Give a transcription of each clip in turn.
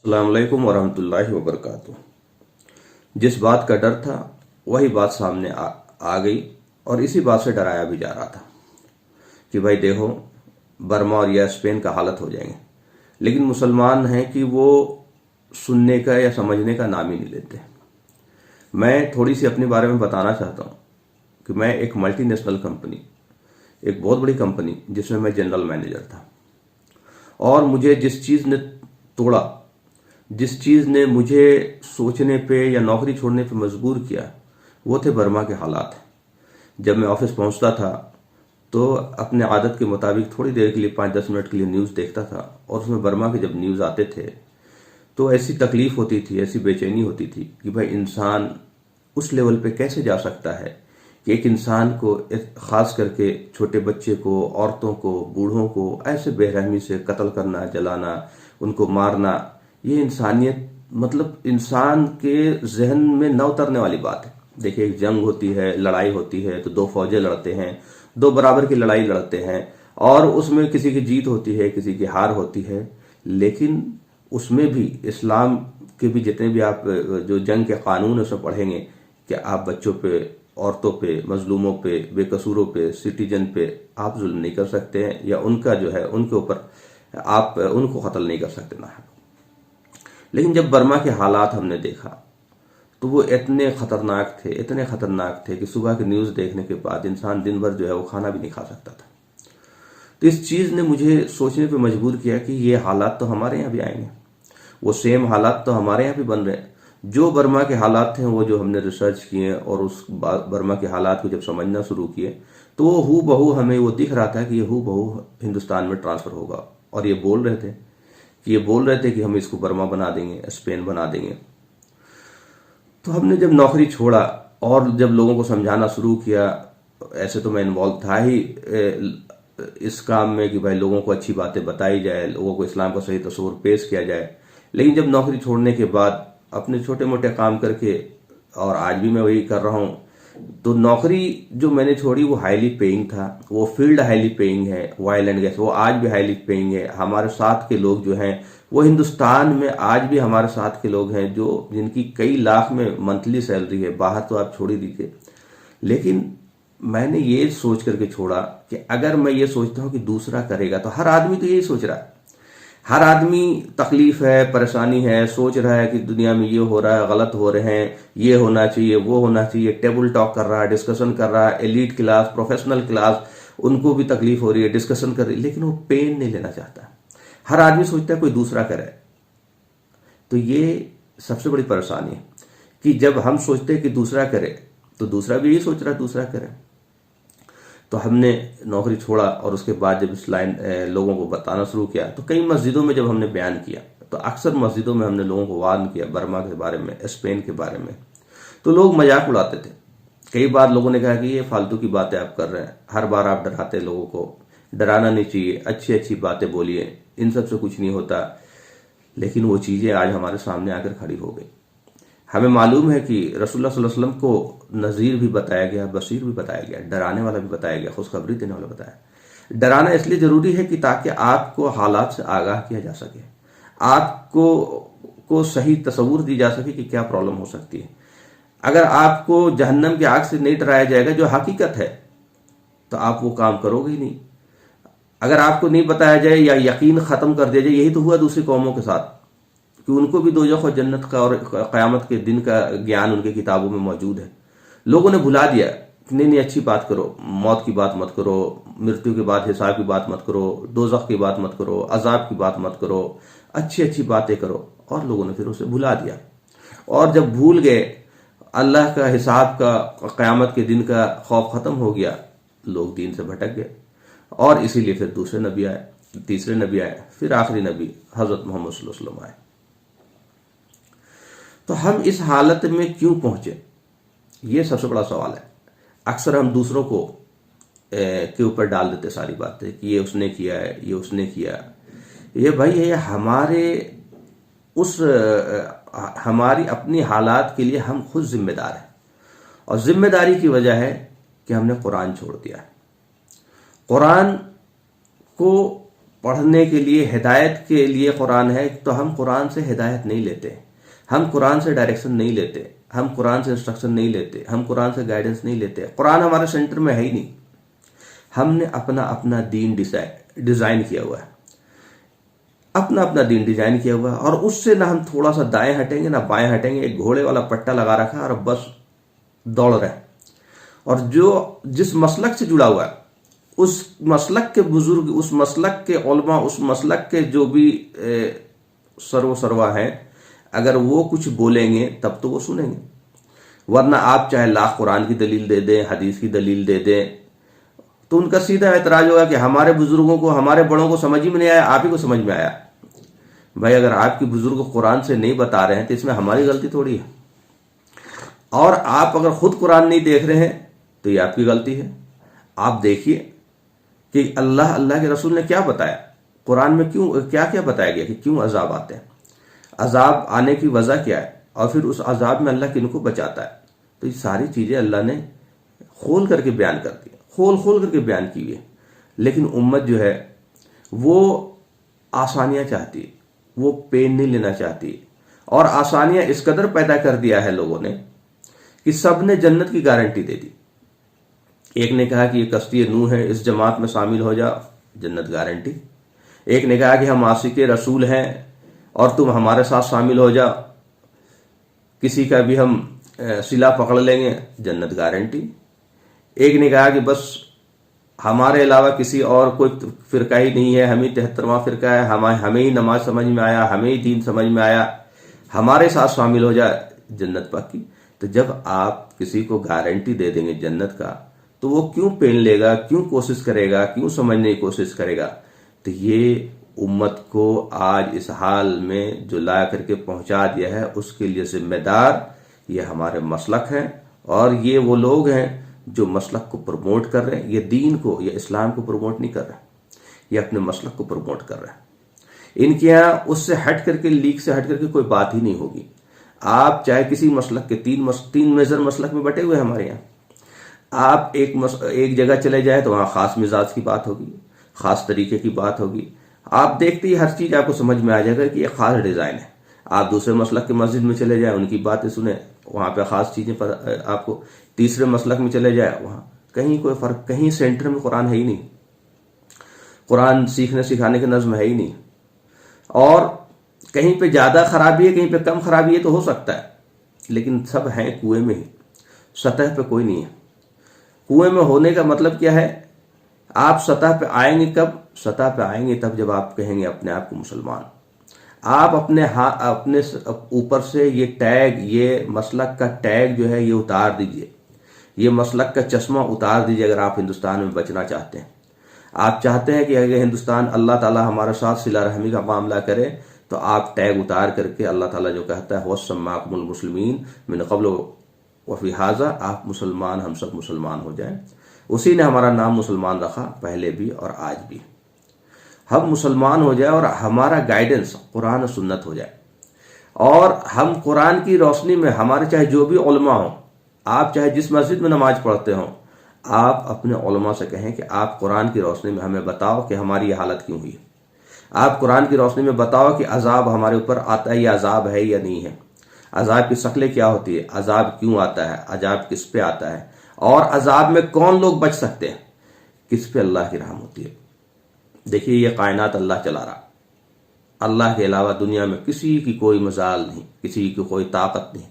السلام علیکم ورحمۃ اللہ وبرکاتہ۔ جس بات کا ڈر تھا وہی بات سامنے آ گئی، اور اسی بات سے ڈرایا بھی جا رہا تھا کہ بھائی دیکھو برما اور یا اسپین کا حالت ہو جائیں گے، لیکن مسلمان ہیں کہ وہ سننے کا یا سمجھنے کا نام ہی نہیں لیتے۔ میں تھوڑی سی اپنے بارے میں بتانا چاہتا ہوں کہ میں ایک ملٹی نیشنل کمپنی، ایک بہت بڑی کمپنی جس میں جنرل مینیجر تھا، اور مجھے جس چیز نے توڑا، جس چیز نے مجھے سوچنے پہ یا نوکری چھوڑنے پہ مجبور کیا، وہ تھے برما کے حالات۔ جب میں آفس پہنچتا تھا تو اپنے عادت کے مطابق تھوڑی دیر کے لیے 5-10 منٹ کے لیے نیوز دیکھتا تھا، اور اس میں برما کے جب نیوز آتے تھے تو ایسی تکلیف ہوتی تھی، ایسی بے چینی ہوتی تھی کہ بھائی انسان اس لیول پہ کیسے جا سکتا ہے کہ ایک انسان کو، خاص کر کے چھوٹے بچے کو، عورتوں کو، بوڑھوں کو ایسے بے رحمی سے قتل کرنا، جلانا، ان کو مارنا، یہ انسانیت مطلب انسان کے ذہن میں نہ اترنے والی بات ہے۔ دیکھیں، ایک جنگ ہوتی ہے، لڑائی ہوتی ہے تو دو فوجیں لڑتے ہیں، دو برابر کی لڑائی لڑتے ہیں، اور اس میں کسی کی جیت ہوتی ہے، کسی کی ہار ہوتی ہے، لیکن اس میں بھی اسلام کے بھی جتنے بھی آپ جو جنگ کے قانون ہیں اسے پڑھیں گے کہ آپ بچوں پہ، عورتوں پہ، مظلوموں پہ، بے قصوروں پہ، سٹیزن پہ آپ ظلم نہیں کر سکتے ہیں، یا ان کا جو ہے ان کے اوپر آپ ان کو قتل نہیں کر سکتے نہ۔ لیکن جب برما کے حالات ہم نے دیکھا تو وہ اتنے خطرناک تھے، اتنے خطرناک تھے کہ صبح کی نیوز دیکھنے کے بعد انسان دن بھر جو ہے وہ کھانا بھی نہیں کھا سکتا تھا۔ تو اس چیز نے مجھے سوچنے پہ مجبور کیا کہ یہ حالات تو ہمارے یہاں بھی آئیں گے، وہ سیم حالات تو ہمارے یہاں بھی بن رہے ہیں۔ جو برما کے حالات تھے، وہ جو ہم نے ریسرچ کیے اور اس برما کے حالات کو جب سمجھنا شروع کیے تو وہ ہو بہو ہمیں وہ دکھ رہا تھا کہ یہ ہو بہو ہندوستان میں ٹرانسفر ہوگا، اور یہ بول رہے تھے کہ ہم اس کو برما بنا دیں گے، اسپین بنا دیں گے۔ تو ہم نے جب نوکری چھوڑا اور جب لوگوں کو سمجھانا شروع کیا، ایسے تو میں انوالو تھا ہی اس کام میں کہ بھائی لوگوں کو اچھی باتیں بتائی جائے، لوگوں کو اسلام کا صحیح تصور پیش کیا جائے، لیکن جب نوکری چھوڑنے کے بعد اپنے چھوٹے موٹے کام کر کے، اور آج بھی میں وہی کر رہا ہوں، تو نوکری جو میں نے چھوڑی وہ ہائیلی پیئنگ تھا، وہ فیلڈ ہائیلی پیئنگ ہے، آئل اینڈ گیس وہ آج بھی ہائیلی پیئنگ ہے۔ ہمارے ساتھ کے لوگ جو ہیں وہ ہندوستان میں آج بھی ہمارے ساتھ کے لوگ ہیں جو جن کی کئی لاکھ میں منتھلی سیلری ہے، باہر تو آپ چھوڑ ہی دیجیے۔ لیکن میں نے یہ سوچ کر کے چھوڑا کہ اگر میں یہ سوچتا ہوں کہ دوسرا کرے گا، تو ہر آدمی تو یہی سوچ رہا ہے، ہر آدمی تکلیف ہے، پریشانی ہے، سوچ رہا ہے کہ دنیا میں یہ ہو رہا ہے، غلط ہو رہے ہیں، یہ ہونا چاہیے، وہ ہونا چاہیے، ٹیبل ٹاک کر رہا ہے، ڈسکشن کر رہا ہے، ایلیٹ کلاس، پروفیشنل کلاس، ان کو بھی تکلیف ہو رہی ہے، ڈسکشن کر رہی ہے، لیکن وہ پین نہیں لینا چاہتا۔ ہر آدمی سوچتا ہے کوئی دوسرا کرے۔ تو یہ سب سے بڑی پریشانی ہے کہ جب ہم سوچتے ہیں کہ دوسرا کرے تو دوسرا بھی یہی سوچ رہا ہے دوسرا کرے۔ تو ہم نے نوکری چھوڑا، اور اس کے بعد جب اس لائن لوگوں کو بتانا شروع کیا، تو کئی مسجدوں میں جب ہم نے بیان کیا تو اکثر مسجدوں میں ہم نے لوگوں کو وارن کیا برما کے بارے میں، اسپین کے بارے میں، تو لوگ مذاق اڑاتے تھے۔ کئی بار لوگوں نے کہا کہ یہ فالتو کی باتیں آپ کر رہے ہیں، ہر بار آپ ڈراتے لوگوں کو، ڈرانا نہیں چاہیے، اچھی اچھی باتیں بولیے، ان سب سے کچھ نہیں ہوتا۔ لیکن وہ چیزیں آج ہمارے سامنے آ کر کھڑی ہو گئی۔ ہمیں معلوم ہے کہ رسول اللہ صلی اللہ علیہ وسلم کو نذیر بھی بتایا گیا، بشیر بھی بتایا گیا، ڈرانے والا بھی بتایا گیا، خوشخبری دینے والا بتایا۔ ڈرانا اس لیے ضروری ہے کہ تاکہ آپ کو حالات سے آگاہ کیا جا سکے، آپ کو صحیح تصور دی جا سکے کہ کیا پرابلم ہو سکتی ہے۔ اگر آپ کو جہنم کی آگ سے نہیں ڈرایا جائے گا جو حقیقت ہے، تو آپ وہ کام کرو گے ہی نہیں۔ اگر آپ کو نہیں بتایا جائے یا یقین ختم کر دیا جائے، یہی تو ہوا دوسری قوموں کے ساتھ کہ ان کو بھی دوزخ اور جنت کا اور قیامت کے دن کا گیان ان کے کتابوں میں موجود ہے۔ لوگوں نے بھلا دیا کہ نہیں اچھی بات کرو، موت کی بات مت کرو، مرتیو کے بعد حساب کی بات مت کرو، دوزخ کی بات مت کرو، عذاب کی بات مت کرو، اچھی اچھی باتیں کرو، اور لوگوں نے پھر اسے بھلا دیا۔ اور جب بھول گئے، اللہ کا حساب کا، قیامت کے دن کا خوف ختم ہو گیا، لوگ دین سے بھٹک گئے، اور اسی لیے پھر دوسرے نبی آئے، تیسرے نبی آئے، پھر آخری نبی حضرت محمد صلی اللہ علیہ وسلم آئے۔ تو ہم اس حالت میں کیوں پہنچے، یہ سب سے بڑا سوال ہے۔ اکثر ہم دوسروں کو کے اوپر ڈال دیتے ساری باتیں کہ یہ اس نے کیا ہے، یہ اس نے کیا۔ یہ بھائی یہ ہماری اپنی حالات کے لیے ہم خود ذمہ دار ہیں، اور ذمہ داری کی وجہ ہے کہ ہم نے قرآن چھوڑ دیا ہے۔ قرآن کو پڑھنے کے لیے ہدایت کے لیے قرآن ہے، تو ہم قرآن سے ہدایت نہیں لیتے، ہم قرآن سے ڈائریکشن نہیں لیتے، ہم قرآن سے انسٹرکشن نہیں لیتے، ہم قرآن سے گائیڈنس نہیں لیتے۔ قرآن ہمارے سینٹر میں ہے ہی نہیں، ہم نے اپنا دین ڈیزائن کیا ہوا ہے، اپنا دین ڈیزائن کیا ہوا ہے، اور اس سے نہ ہم تھوڑا سا دائیں ہٹیں گے نہ بائیں ہٹیں گے، ایک گھوڑے والا پٹا لگا رکھا ہے اور بس دوڑ رہے ہیں۔ اور جو جس مسلک سے جڑا ہوا ہے، اس مسلک کے بزرگ، اس مسلک کے علماء، اس مسلک کے جو بھی سروا ہیں، اگر وہ کچھ بولیں گے تب تو وہ سنیں گے، ورنہ آپ چاہے لاکھ قرآن کی دلیل دے دیں، حدیث کی دلیل دے دیں، تو ان کا سیدھا اعتراض ہوگا کہ ہمارے بزرگوں کو، ہمارے بڑوں کو سمجھ ہی میں نہیں آیا، آپ ہی کو سمجھ میں آیا۔ بھائی اگر آپ کے بزرگ قرآن سے نہیں بتا رہے ہیں تو اس میں ہماری غلطی تھوڑی ہے، اور آپ اگر خود قرآن نہیں دیکھ رہے ہیں تو یہ آپ کی غلطی ہے۔ آپ دیکھیے کہ اللہ کے رسول نے کیا بتایا، قرآن میں کیا بتایا گیا کہ کیوں عذاب آتے ہیں، عذاب آنے کی وجہ کیا ہے، اور پھر اس عذاب میں اللہ کن کو بچاتا ہے۔ تو یہ ساری چیزیں اللہ نے کھول کر کے بیان کر دی، کھول کر کے بیان کی ہے۔ لیکن امت جو ہے وہ آسانیاں چاہتی ہے، وہ پین نہیں لینا چاہتی، اور آسانیاں اس قدر پیدا کر دیا ہے لوگوں نے کہ سب نے جنت کی گارنٹی دے دی۔ ایک نے کہا کہ یہ کشتی نوح ہے، اس جماعت میں شامل ہو جا، جنت گارنٹی۔ ایک نے کہا کہ ہم عاشق رسول ہیں اور تم ہمارے ساتھ شامل ہو جا، کسی کا بھی ہم صلہ پکڑ لیں گے، جنت گارنٹی۔ ایک نے کہا کہ بس ہمارے علاوہ کسی اور کوئی فرقہ ہی نہیں ہے، ہم ہی 73واں فرقہ ہے، ہمیں ہی نماز سمجھ میں آیا، ہمیں ہی دین سمجھ میں آیا، ہمارے ساتھ شامل ہو جائے، جنت پکی۔ تو جب آپ کسی کو گارنٹی دے دیں گے جنت کا تو وہ کیوں پین لے گا، کیوں کوشش کرے گا، کیوں سمجھنے کی کوشش کرے گا؟ تو یہ امت کو آج اس حال میں جو لا کر کے پہنچا دیا ہے، اس کے لیے ذمہ دار یہ ہمارے مسلک ہیں، اور یہ وہ لوگ ہیں جو مسلک کو پروموٹ کر رہے ہیں۔ یہ دین کو یا اسلام کو پروموٹ نہیں کر رہے، یہ اپنے مسلک کو پروموٹ کر رہے ہیں۔ ان کے یہاں اس سے ہٹ کر کے، لیگ سے ہٹ کر کے کوئی بات ہی نہیں ہوگی۔ آپ چاہے کسی مسلک کے تین میجر مسلک میں بٹے ہوئے ہیں ہمارے یہاں، آپ ایک جگہ چلے جائیں تو وہاں خاص مزاج کی بات ہوگی، خاص طریقے کی بات ہوگی، آپ دیکھتے ہی ہر چیز آپ کو سمجھ میں آ جائے گا کہ یہ خاص ڈیزائن ہے۔ آپ دوسرے مسلک کے مسجد میں چلے جائیں، ان کی باتیں سنیں، وہاں پہ خاص چیزیں پر آپ کو، تیسرے مسلک میں چلے جائیں، وہاں کہیں کوئی فرق، کہیں سینٹر میں قرآن ہے ہی نہیں، قرآن سیکھنے سکھانے کے نظم ہے ہی نہیں، اور کہیں پہ زیادہ خرابی ہے، کہیں پہ کم خرابی ہے تو ہو سکتا ہے، لیکن سب ہیں کنویں میں ہی، سطح پہ کوئی نہیں ہے۔ کنویں میں ہونے کا مطلب کیا ہے؟ آپ سطح پہ آئیں گے کب؟ سطح پہ آئیں گے تب جب آپ کہیں گے اپنے آپ کو مسلمان۔ آپ اپنے اوپر سے یہ ٹیگ، یہ مسلک کا ٹیگ جو ہے یہ اتار دیجئے، یہ مسلک کا چشمہ اتار دیجئے اگر آپ ہندوستان میں بچنا چاہتے ہیں۔ آپ چاہتے ہیں کہ اگر ہندوستان، اللہ تعالیٰ ہمارے ساتھ صلہ رحمی کا معاملہ کرے، تو آپ ٹیگ اتار کر کے، اللہ تعالیٰ جو کہتا ہے وَسَمَّاكُمُ الْمُسْلِمِينَ مِنْ قَبْلُ وَفِي هَذَا، آپ مسلمان، ہم سب مسلمان ہو جائیں۔ اسی نے ہمارا نام مسلمان رکھا، پہلے بھی اور آج بھی۔ ہم مسلمان ہو جائے اور ہمارا گائیڈنس قرآن و سنت ہو جائے، اور ہم قرآن کی روشنی میں، ہمارے چاہے جو بھی علماء ہوں، آپ چاہے جس مسجد میں نماز پڑھتے ہوں، آپ اپنے علماء سے کہیں کہ آپ قرآن کی روشنی میں ہمیں بتاؤ کہ ہماری یہ حالت کیوں ہوئی۔ آپ قرآن کی روشنی میں بتاؤ کہ عذاب ہمارے اوپر آتا ہے، یہ عذاب ہے یا نہیں ہے، عذاب کی شکلیں کیا ہوتی ہے، عذاب کیوں آتا ہے، عذاب کس پہ آتا ہے، اور عذاب میں کون لوگ بچ سکتے ہیں، کس پہ اللہ کی رحم ہوتی ہے۔ دیکھیے یہ کائنات اللہ چلا رہا، اللہ کے علاوہ دنیا میں کسی کی کوئی مجال نہیں، کسی کی کوئی طاقت نہیں۔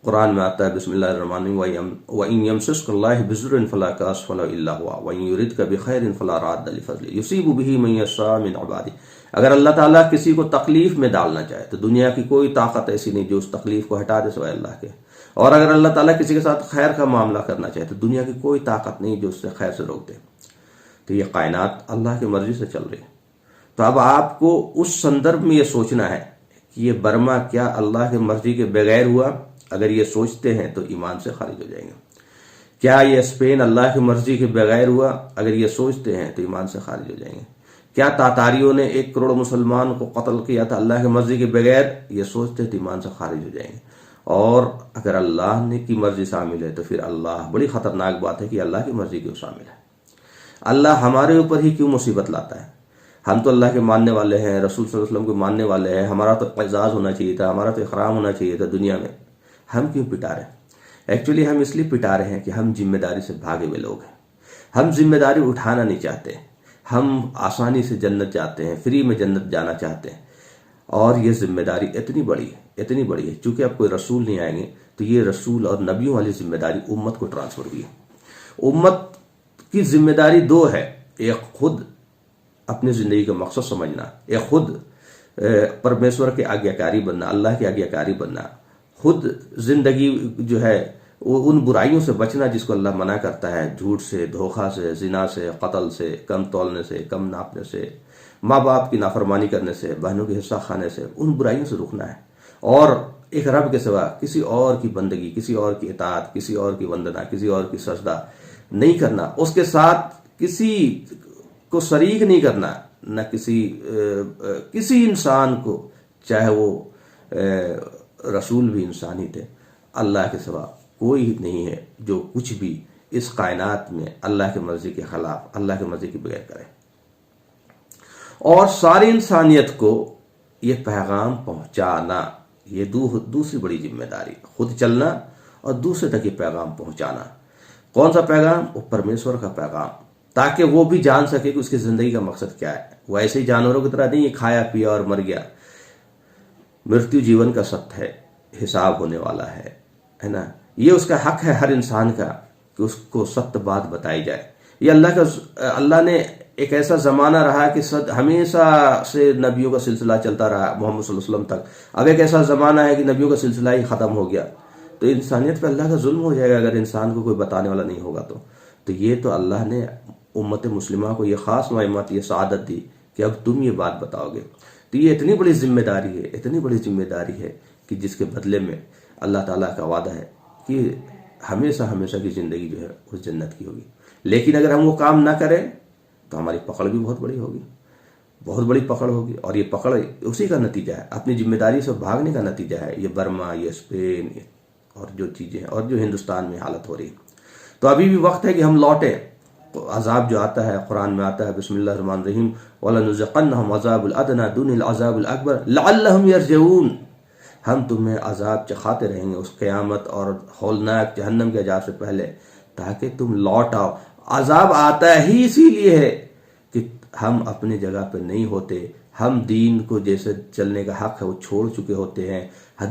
قرآن میں آتا ہے بسم اللہ الرحمن الرحیم وَإِن يَمْسَسْكَ اللَّهُ بِضُرٍّ فَلَا كَاشِفَ لَهُ إِلَّا هُوَ وَإِن يُرِدْكَ بِخَيْرٍ فَلَا رَادَّ لِفَضْلِهِ يُصِيبُ بِهِ مَن يَشَاءُ مِنْ عِبَادِهِ۔ اگر اللہ تعالیٰ کسی کو تکلیف میں ڈالنا چاہے تو دنیا کی کوئی طاقت ایسی نہیں جو اس تکلیف کو ہٹا دے سوائے اللہ کے، اور اگر اللہ تعالیٰ کسی کے ساتھ خیر کا معاملہ کرنا چاہے تو دنیا کی کوئی طاقت نہیں جو اس سے خیر سے روک دے۔ تو یہ کائنات اللہ کی مرضی سے چل رہی ہے۔ تو اب آپ کو اس سندرب میں یہ سوچنا ہے کہ یہ برما کیا اللہ کی مرضی کے بغیر ہوا؟ اگر یہ سوچتے ہیں تو ایمان سے خارج ہو جائیں گے۔ کیا یہ اسپین اللہ کی مرضی کے بغیر ہوا؟ اگر یہ سوچتے ہیں تو ایمان سے خارج ہو جائیں گے۔ کیا تاتاریوں نے 1 کروڑ مسلمان کو قتل کیا تھا اللہ کی مرضی کے بغیر؟ یہ سوچتے ہیں تو ایمان سے خارج ہو جائیں گے۔ اور اگر اللہ نے کی مرضی شامل ہے تو پھر اللہ، بڑی خطرناک بات ہے کہ اللہ کی مرضی کیوں شامل ہے۔ اللہ ہمارے اوپر ہی کیوں مصیبت لاتا ہے؟ ہم تو اللہ کے ماننے والے ہیں، رسول صلی اللہ علیہ وسلم کو ماننے والے ہیں، ہمارا تو اعزاز ہونا چاہیے تھا، ہمارا تو اکرام ہونا چاہیے تھا دنیا میں، ہم کیوں پٹا رہے ہیں؟ ایکچولی ہم اس لیے پٹا رہے ہیں کہ ہم ذمہ داری سے بھاگے ہوئے لوگ ہیں، ہم ذمہ داری اٹھانا نہیں چاہتے، ہم آسانی سے جنت جاتے ہیں، فری میں جنت جانا چاہتے ہیں، اور یہ ذمہ داری اتنی بڑی ہے، چونکہ اب کوئی رسول نہیں آئیں گے تو یہ رسول اور نبیوں والی ذمہ داری امت کو ٹرانسفر ہوئی ہے۔ امت کی ذمہ داری دو ہے، ایک خود اپنی زندگی کا مقصد سمجھنا، ایک خود پرمیشور کے آگیاکاری بننا، اللہ کے آگیاکاری بننا، خود زندگی جو ہے ان برائیوں سے بچنا جس کو اللہ منع کرتا ہے، جھوٹ سے، دھوکہ سے، زنا سے، قتل سے، کم تولنے سے، کم ناپنے سے، ماں باپ کی نافرمانی کرنے سے، بہنوں کے حصہ کھانے سے، ان برائیوں سے رکنا ہے، اور ایک رب کے سوا کسی اور کی بندگی، کسی اور کی اطاعت، کسی اور کی وندنا، کسی اور کی سجدہ نہیں کرنا، اس کے ساتھ کسی کو شریک نہیں کرنا، نہ کسی انسان کو، چاہے وہ رسول بھی انسان ہی تھے، اللہ کے سوا کوئی نہیں ہے جو کچھ بھی اس کائنات میں اللہ کی مرضی کے خلاف، اللہ کی مرضی کے بغیر کرے، اور ساری انسانیت کو یہ پیغام پہنچانا، یہ دوسری بڑی ذمہ داری، خود چلنا اور دوسرے تک یہ پیغام پہنچانا۔ کون سا پیغام؟ وہ پرمیشور کا پیغام، تاکہ وہ بھی جان سکے کہ اس کی زندگی کا مقصد کیا ہے۔ وہ ایسے ہی جانوروں کی طرح نہیں ہے کھایا پیا اور مر گیا، مرتیو جیون کا ست ہے، حساب ہونے والا ہے نا، یہ اس کا حق ہے ہر انسان کا کہ اس کو سخت بات بتائی جائے۔ یہ اللہ نے ایک ایسا زمانہ رہا کہ ہمیشہ سے نبیوں کا سلسلہ چلتا رہا محمد صلی اللہ علیہ وسلم تک، اب ایک ایسا زمانہ ہے کہ نبیوں کا سلسلہ ہی ختم ہو گیا، تو انسانیت پہ اللہ کا ظلم ہو جائے گا اگر انسان کو کوئی بتانے والا نہیں ہوگا۔ تو یہ تو اللہ نے امت مسلمہ کو یہ خاص نعمت، یہ سعادت دی کہ اب تم یہ بات بتاؤ گے۔ تو یہ اتنی بڑی ذمہ داری ہے کہ جس کے بدلے میں اللہ تعالیٰ کا وعدہ ہے کہ ہمیشہ کی زندگی جو ہے اس جنت کی ہوگی۔ لیکن اگر ہم وہ کام نہ کریں تو ہماری پکڑ بھی بہت بڑی پکڑ ہوگی، اور یہ پکڑ اسی کا نتیجہ ہے، اپنی ذمہ داری سے بھاگنے کا نتیجہ ہے، یہ برما، یہ اسپین اور جو چیزیں ہیں، اور جو ہندوستان میں حالت ہو رہی ہے۔ تو ابھی بھی وقت ہے کہ ہم لوٹیں۔ عذاب جو آتا ہے قرآن میں آتا ہے، بسم اللہ الرحمن الرحیم، وَلَنُذِقَنَّهُمْ عَذَابَ الْأَدْنَىٰ دُونَ الْعَذَابِ الْأَكْبَرِ لَعَلَّهُمْ يَرْجِعُونَ، ہم تمہیں عذاب چکھاتے رہیں گے اس قیامت اور ہولناک جہنم کے عذاب سے پہلے، تاکہ تم لوٹ آؤ۔ عذاب آتا ہی اسی لیے ہے کہ ہم اپنی جگہ پہ نہیں ہوتے، ہم دین کو جیسے چلنے کا حق ہے وہ چھوڑ چکے ہوتے ہیں،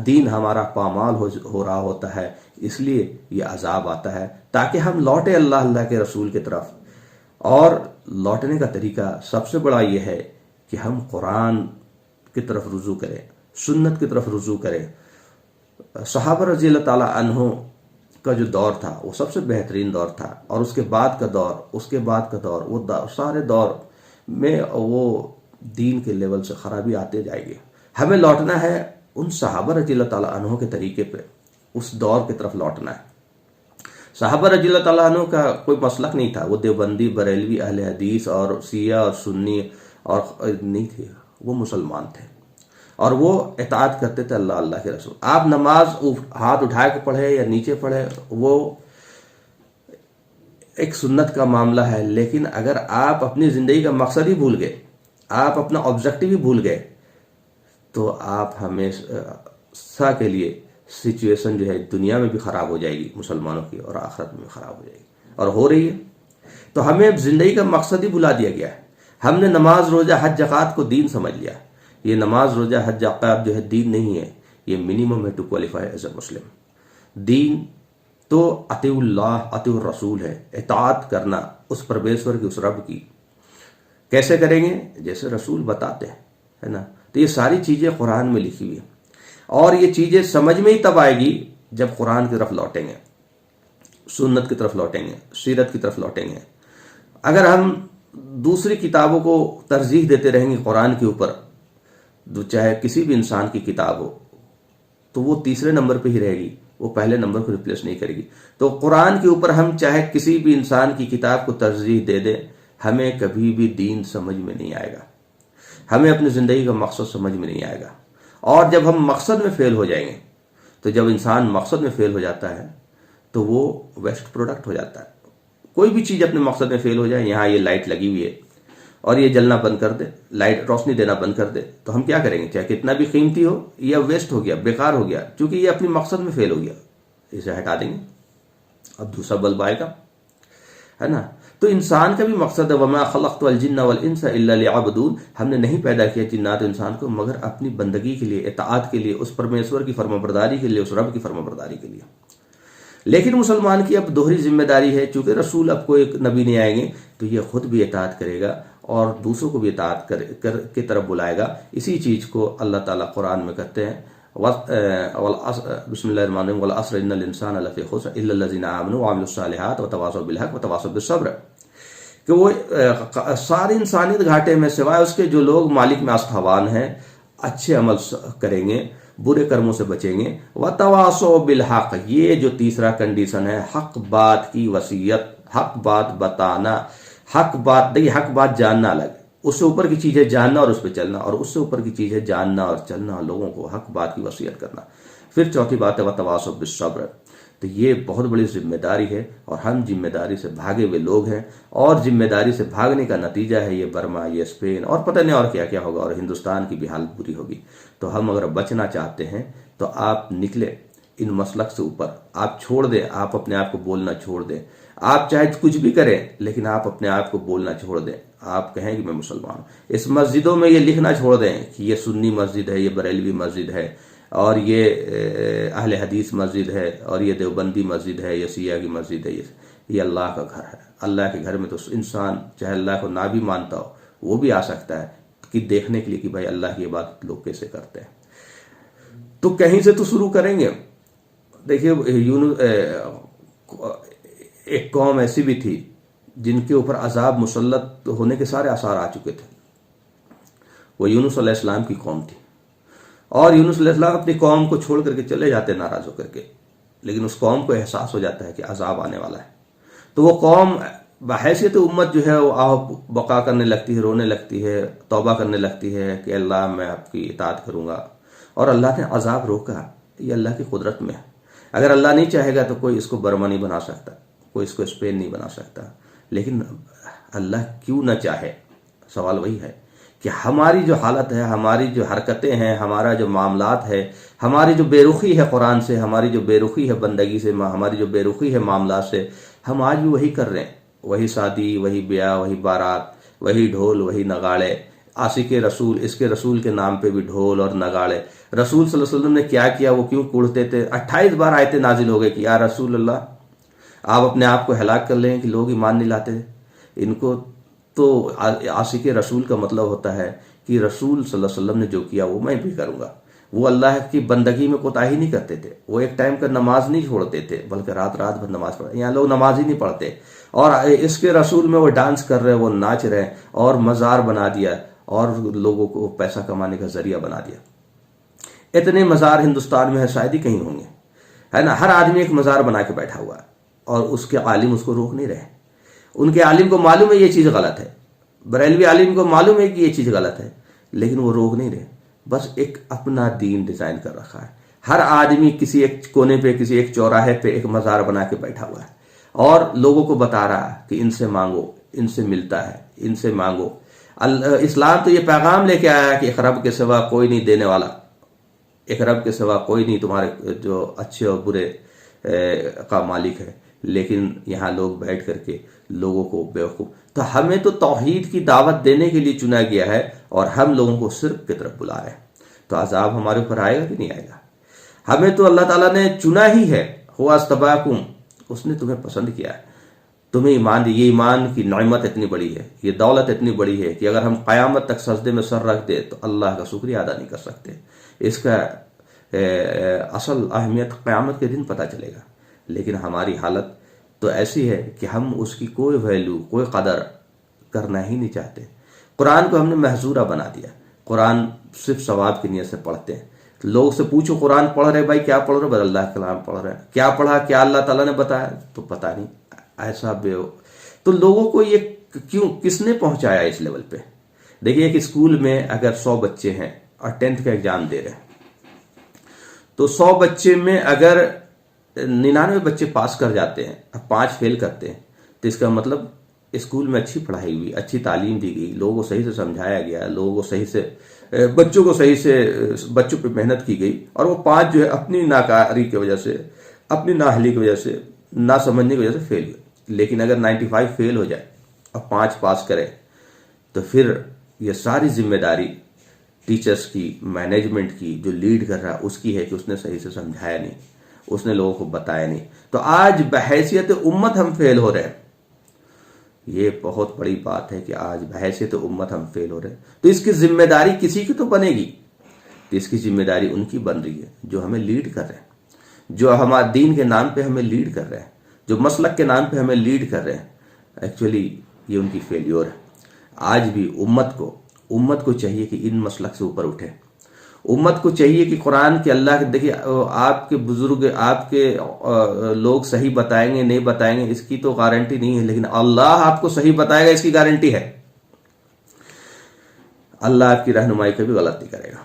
دین ہمارا پامال ہو رہا ہوتا ہے، اس لیے یہ عذاب آتا ہے تاکہ ہم لوٹیں اللہ کے رسول کی طرف۔ اور لوٹنے کا طریقہ سب سے بڑا یہ ہے کہ ہم قرآن کی طرف رجوع کریں، سنت کی طرف رجوع کریں۔ صحابہ رضی اللہ تعالیٰ عنہ کا جو دور تھا وہ سب سے بہترین دور تھا، اور اس کے بعد کا دور وہ سارے دور میں وہ دین کے لیول سے خرابی آتے جائے گی۔ ہمیں لوٹنا ہے ان صحابہ رضی اللہ تعالیٰ عنہ کے طریقے پہ، اس دور کی طرف لوٹنا ہے۔ صحابہ رضی اللہ تعالیٰ عنہ کا کوئی مسلک نہیں تھا، وہ دیوبندی، بریلوی، اہل حدیث اور شیعہ اور سنی اور نہیں تھے، وہ مسلمان تھے، اور وہ اطاعت کرتے تھے اللہ کے رسول۔ آپ نماز ہاتھ اٹھا کے پڑھے یا نیچے پڑھے وہ ایک سنت کا معاملہ ہے، لیکن اگر آپ اپنی زندگی کا مقصد ہی بھول گئے، آپ اپنا آبجیکٹو ہی بھول گئے، تو آپ ہمیشہ کے لیے سچویشن جو ہے دنیا میں بھی خراب ہو جائے گی مسلمانوں کی، اور آخرت میں بھی خراب ہو جائے گی، اور ہو رہی ہے۔ تو ہمیں زندگی کا مقصد ہی بھلا دیا گیا ہے۔ ہم نے نماز، روزہ، حج، زکوٰۃ کو دین سمجھ لیا۔ یہ نماز، روزہ، حج، زکوٰۃ جو ہے دین نہیں ہے، یہ منیمم ہے ٹو کوالیفائی ایز اے مسلم۔ دین تو اطیعوا اللہ، اطیعوا الرسول ہے، اطاعت کرنا اس پرمیشور کی، اس رب کی۔ کیسے کریں گے؟ جیسے رسول بتاتے ہیں، ہے نا۔ تو یہ ساری چیزیں قرآن میں لکھی ہوئی ہیں، اور یہ چیزیں سمجھ میں ہی تب آئے گی جب قرآن کی طرف لوٹیں گے، سنت کی طرف لوٹیں گے، سیرت کی طرف لوٹیں گے۔ اگر ہم دوسری کتابوں کو ترجیح دیتے رہیں گے قرآن کے اوپر، چاہے کسی بھی انسان کی کتاب ہو، تو وہ تیسرے نمبر پہ ہی رہے گی، وہ پہلے نمبر کو ریپلیس نہیں کرے گی۔ تو قرآن کے اوپر ہم چاہے کسی بھی انسان کی کتاب کو ترجیح دے دیں، ہمیں کبھی بھی دین سمجھ میں نہیں آئے گا، ہمیں اپنی زندگی کا مقصد سمجھ میں نہیں آئے گا۔ اور جب ہم مقصد میں فیل ہو جائیں گے، تو جب انسان مقصد میں فیل ہو جاتا ہے تو وہ ویسٹ پروڈکٹ ہو جاتا ہے، کوئی بھی چیز اپنے مقصد میں فیل ہو جائے، یہاں یہ لائٹ لگی ہوئی ہے اور یہ جلنا بند کر دے، لائٹ روشنی دینا بند کر دے، تو ہم کیا کریں گے؟ چاہے کتنا بھی قیمتی ہو، یہ ویسٹ ہو گیا، بیکار ہو گیا، چونکہ یہ اپنے مقصد میں فیل ہو گیا، اسے ہٹا دیں گے، اب دوسرا بلب آئے گا، ہے نا؟ تو انسان کا بھی مقصد ہے وَمَا خَلَقْتُ الْجِنَّ وَالْإِنسَ إِلَّا لِيَعْبُدُونِ، ہم نے نہیں پیدا کیا جنات و انسان کو مگر اپنی بندگی کے لیے، اطاعت کے لیے، اس پرمیشور کی فرمانبرداری کے لیے، اس رب کی فرمانبرداری کے لیے۔ لیکن مسلمان کی اب دوہری ذمہ داری ہے، چونکہ رسول اب کوئی نبی نہیں آئیں گے تو یہ خود بھی اطاعت کرے گا اور دوسروں کو بھی اطاعت کی طرف بلائے گا۔ اسی چیز کو اللہ تعالیٰ قرآن میں کہتے ہیں بسم اللہ الرحمن الرحیم والعصر ان الانسان لفی خسر الا الذین آمنوا وعملوا الصالحات وتواصوا بالحق وتواصوا بالصبر، کہ وہ ساری انسانیت گھاٹے میں سوائے اس کے جو لوگ مالک میں آستھاوان ہیں، اچھے عمل کریں گے، برے کرموں سے بچیں گے، وتواصوا بالحق، یہ جو تیسرا کنڈیشن ہے، حق بات کی وصیت، حق بات بتانا، حق بات، دیکھیے حق بات جاننا الگ ہے، اس سے اوپر کی چیز ہے جاننا اور اس پہ چلنا، اور اس سے اوپر کی چیز ہے جاننا اور چلنا، لوگوں کو حق بات کی وصیت کرنا۔ پھر چوتھی بات ہے وتواصوا بالصبر، تو یہ بہت بڑی ذمہ داری ہے اور ہم ذمہ داری سے بھاگے ہوئے لوگ ہیں، اور ذمہ داری سے بھاگنے کا نتیجہ ہے یہ برما، یہ اسپین اور پتہ نہیں اور کیا کیا ہوگا، اور ہندوستان کی بھی حالت بری ہوگی۔ تو ہم اگر بچنا چاہتے ہیں تو آپ نکلے ان مسلک سے اوپر، آپ چھوڑ دیں، آپ اپنے آپ کو بولنا چھوڑ دیں، آپ چاہے کچھ بھی کریں لیکن آپ اپنے آپ کو بولنا چھوڑ دیں، آپ کہیں کہ میں مسلمان ہوں۔ اس مسجدوں میں یہ لکھنا چھوڑ دیں کہ یہ سنی مسجد ہے، یہ بریلوی مسجد ہے، اور یہ اہل حدیث مسجد ہے، اور یہ دیوبندی مسجد ہے، یہ شیعہ کی مسجد ہے، یہ اللہ کا گھر ہے۔ اللہ کے گھر میں تو انسان چاہے اللہ کو نہ بھی مانتا ہو وہ بھی آ سکتا ہے کہ دیکھنے کے لیے کہ بھائی اللہ کی عبادت لوگ کیسے کرتے ہیں۔ تو کہیں سے تو شروع کریں گے۔ دیکھیے ایک قوم ایسی بھی تھی جن کے اوپر عذاب مسلط ہونے کے سارے آثار آ چکے تھے، وہ یونس علیہ السلام کی قوم تھی، اور یونس علیہ السلام اپنی قوم کو چھوڑ کر کے چلے جاتے ناراض ہو کر کے، لیکن اس قوم کو احساس ہو جاتا ہے کہ عذاب آنے والا ہے، تو وہ قوم بحیثیت امت جو ہے وہ آہ بقا کرنے لگتی ہے، رونے لگتی ہے، توبہ کرنے لگتی ہے کہ اللہ میں آپ کی اطاعت کروں گا، اور اللہ نے عذاب روکا، یہ اللہ کی قدرت میں ہے۔ اگر اللہ نہیں چاہے گا تو کوئی اس کو برما نہیں بنا سکتا، کوئی اس کو اسپین نہیں بنا سکتا، لیکن اللہ کیوں نہ چاہے؟ سوال وہی ہے کہ ہماری جو حالت ہے، ہماری جو حرکتیں ہیں، ہمارا جو معاملات ہے، ہماری جو بے رخی ہے قرآن سے، ہماری جو بے رخی ہے بندگی سے، ہماری جو بے رخی ہے معاملات سے، ہم آج بھی وہی کر رہے ہیں، وہی شادی، وہی بیاہ، وہی بارات، وہی ڈھول، وہی نگاڑے، عاشق رسول، اس کے رسول کے نام پہ بھی ڈھول اور نگاڑے۔ رسول صلی اللہ علیہ وسلم نے کیا کیا، وہ کیوں کوڑتے تھے؟ 28 بار آیتیں نازل ہو گئے کہ یا رسول اللہ آپ اپنے آپ کو ہلاک کر لیں کہ لوگ ایمان نہیں لاتے۔ ان کو تو عاشق رسول کا مطلب ہوتا ہے کہ رسول صلی اللہ علیہ وسلم نے جو کیا وہ میں بھی کروں گا۔ وہ اللہ کی بندگی میں کوتاہی نہیں کرتے تھے، وہ ایک ٹائم کا نماز نہیں چھوڑتے تھے بلکہ رات رات بھر نماز پڑھتے۔ یہاں لوگ نماز ہی نہیں پڑھتے، اور اس کے رسول میں وہ ڈانس کر رہے، وہ ناچ رہے، اور مزار بنا دیا اور لوگوں کو پیسہ کمانے کا ذریعہ بنا دیا۔ اتنے مزار ہندوستان میں ہے، شاید ہی کہیں ہوں گے، ہے نا؟ ہر آدمی ایک مزار بنا کے بیٹھا ہوا ہے، اور اس کے عالم اس کو روک نہیں رہے۔ ان کے عالم کو معلوم ہے یہ چیز غلط ہے، بریلوی عالم کو معلوم ہے کہ یہ چیز غلط ہے، لیکن وہ روک نہیں رہے، بس ایک اپنا دین ڈیزائن کر رکھا ہے۔ ہر آدمی کسی ایک کونے پہ، کسی ایک چوراہے پہ ایک مزار بنا کے بیٹھا ہوا ہے، اور لوگوں کو بتا رہا ہے کہ ان سے مانگو، ان سے ملتا ہے، ان سے مانگو۔ اسلام تو یہ پیغام لے کے آیا ہے کہ ایک رب کے سوا کوئی نہیں دینے والا، ایک رب کے سوا کوئی نہیں تمہارے جو اچھے اور برے کا مالک ہے، لیکن یہاں لوگ بیٹھ کر کے لوگوں کو بیوقوف۔ تو ہمیں تو توحید کی دعوت دینے کے لیے چنا گیا ہے، اور ہم لوگوں کو صرف کی طرف بلا رہے ہیں، تو عذاب ہمارے اوپر آئے گا کہ نہیں آئے گا؟ ہمیں تو اللہ تعالیٰ نے چنا ہی ہے، ہوا استباکم، اس نے تمہیں پسند کیا ہے، تمہیں ایمان دی۔ یہ ایمان کی نعمت اتنی بڑی ہے، یہ دولت اتنی بڑی ہے کہ اگر ہم قیامت تک سجدے میں سر رکھ دیں تو اللہ کا شکریہ ادا نہیں کر سکتے۔ اس کا اصل اہمیت قیامت کے دن پتہ چلے گا، لیکن ہماری حالت تو ایسی ہے کہ ہم اس کی کوئی ویلیو، کوئی قدر کرنا ہی نہیں چاہتے۔ قرآن کو ہم نے محظورہ بنا دیا، قرآن صرف ثواب کی نیت سے پڑھتے ہیں۔ لوگ سے پوچھو قرآن پڑھ رہے بھائی کیا پڑھ رہے؟ بس اللہ کا کلام پڑھ رہے ہیں۔ کیا پڑھا؟ کیا اللہ تعالیٰ نے بتایا؟ تو پتہ نہیں، ایسا بے ہو۔ تو لوگوں کو یہ کیوں، کس نے پہنچایا اس لیول پہ؟ دیکھیے ایک اسکول میں اگر 100 بچے ہیں اور 10th کا ایگزام دے رہے ہیں، تو 100 بچے میں اگر 99 بچے پاس کر جاتے ہیں اور 5 فیل کرتے ہیں، تو اس کا مطلب اسکول میں اچھی پڑھائی ہوئی، اچھی تعلیم دی گئی، لوگوں کو صحیح سے سمجھایا گیا، لوگوں کو صحیح سے بچوں پہ محنت کی گئی، اور وہ 5 جو ہے اپنی ناکاری کی وجہ سے، اپنی نااہلی کی وجہ سے، نہ سمجھنے کی وجہ سے فیل ہوئے۔ لیکن اگر 95 فیل ہو جائے اور 5 پاس کرے تو پھر یہ ساری ذمہ داری ٹیچرز کی، مینجمنٹ کی، جو لیڈ کر رہا ہے اس کی ہے کہ اس نے صحیح سے سمجھایا نہیں، اس نے لوگوں کو بتایا نہیں۔ تو آج بحیثیت امت ہم فیل ہو رہے ہیں، یہ بہت بڑی بات ہے کہ آج بحیثیت امت ہم فیل ہو رہے ہیں۔ تو اس کی ذمہ داری کسی کی تو بنے گی، تو اس کی ذمہ داری ان کی بن رہی ہے جو ہمیں لیڈ کر رہے ہیں، جو ہمارے دین کے نام پہ ہمیں لیڈ کر رہے ہیں، جو مسلک کے نام پہ ہمیں لیڈ کر رہے ہیں۔ ایکچولی یہ ان کی فیلیور ہے۔ آج بھی امت کو چاہیے کہ ان مسلک سے اوپر اٹھے۔ امت کو چاہیے کہ قرآن کے اللہ کے، دیکھیے آپ کے بزرگ، آپ کے لوگ صحیح بتائیں گے نہیں بتائیں گے اس کی تو گارنٹی نہیں ہے، لیکن اللہ آپ کو صحیح بتائے گا اس کی گارنٹی ہے۔ اللہ آپ کی رہنمائی کبھی غلط نہیں کرے گا۔